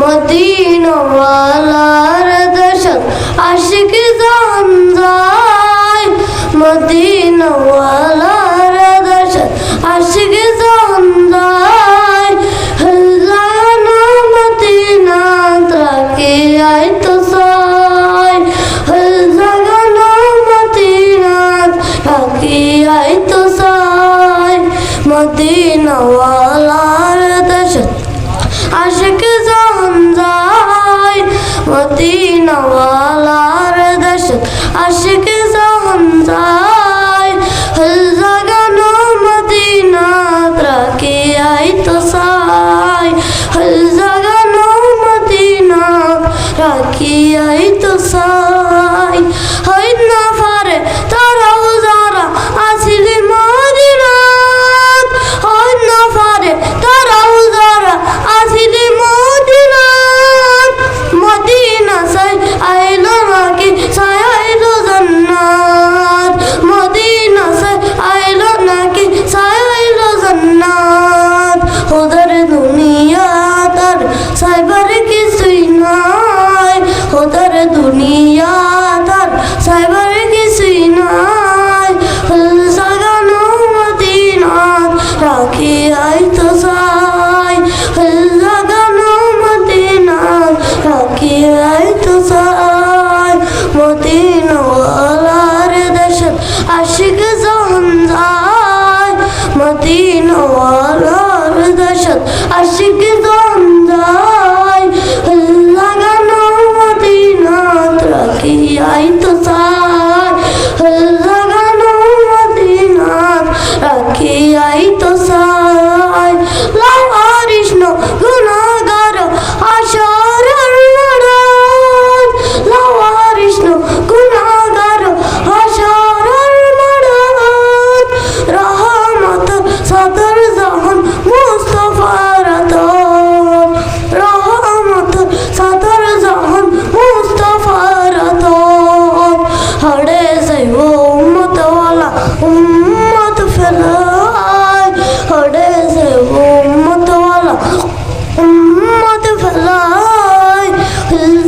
মদিনাওয়ালার দেশত আশিক জান যায়, মদিনাওয়ালার দেশত আশিক জান যায়। লাগানো মদিনাত রাখি আইতো চাই, লাগানো মদিনাত রাখি আইতো চাই। মদিনাওয়ালার দেশত আশিক জান যায়, মদিনাওয়ালার দেশত আশিক জান যায়। লাগানো মদিনাত রাখি আইতো চাই, লাগানো মদিনাত রাখি আইতো চাই। হয় না পারে তারাও যারা আসিলি মদিনাত, হয় না পারে তারাও যারা আসিলি মদিনাত। মদিনা চাই আইলো নাকি চাই আইলো জান্নাত, মদিনা চাই আইলো নাকি চাই আইলো জান্নাত। ওদের দুনিয়া তার সাইবার কিছুই নাই, ওদের দুনিয়া তার সাইবার কিছুই নাই। লাগানো মদিনাত রাখি আইতো চাই, লাগানো মদিনাত রাখি আইতো চাই। মদিনাওয়ালার দেশত আশিক জান যায়, মদিনাওয়ালার দেশত আশিক জান যায়। লাগানো মদিনাত রাখি আইতো চাই, লাগানো মদিনাত রাখি আইতো চাই। লাওয়ারিশনো গুনাহগার হাশরের ময়দান, লাওয়ারিশনো গুনাহগার হাশরের ময়দান। রহমতের সাদর জাহান মুস্তাফার আতর, রহমতের সাদর জাহান মুস্তাফার আতর। হড়ে যাইব উম্মতওয়ালা উম্মত ফেলাই, হড়ে যাইব উম্মতওয়ালা উম্মত ফেলাই।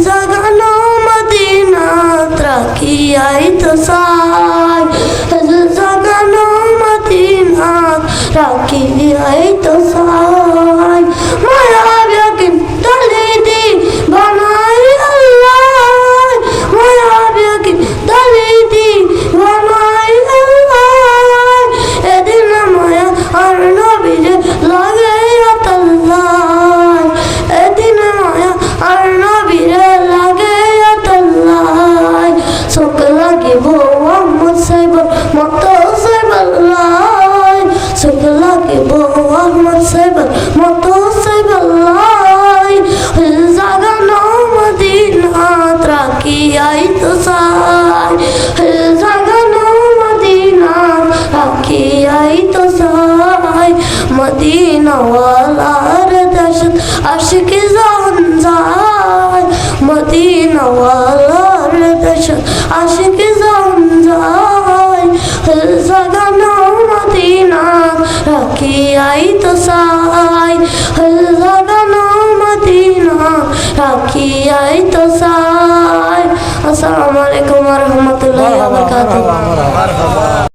জাগানো মদিনাত রাখি আইতো চাই, জাগানো মদিনাত রাখি আইতো চাই। মায়া বিয়াকিন দলিদি বানাই আল্লাহ, মায়া বিয়াকিন দলিদি বানাই আল্লাহ। এদিন মায়া আর নবীরে লাগে আতাল্লাহ, এদিন মায়া আর নবীরে লাগে আতাল্লাহ। চোখ লাগিব আহমদ সাহেবের মতো সাহেবাল্লাহ, চোখ লাগিব আহমদ সাহেবের মতো সাহেবাল্লাহ। জাগানো মদিনাত রাখি আইতো চাই, জাগানো মদিনাত রাখি আইতো চাই। মদিনাওয়ালার দেশত আশিক জান যায়, মদিনাওয়ালার দেশত আশিক জান যায়। জাগানো মদিনাত রাখি আইতো চাই, লাগানো মদিনাত রাখি আইতো চাই। আসসালামু আলাইকুম ওয়া রাহমাতুল্লাহি ওয়া বারাকাতুহু।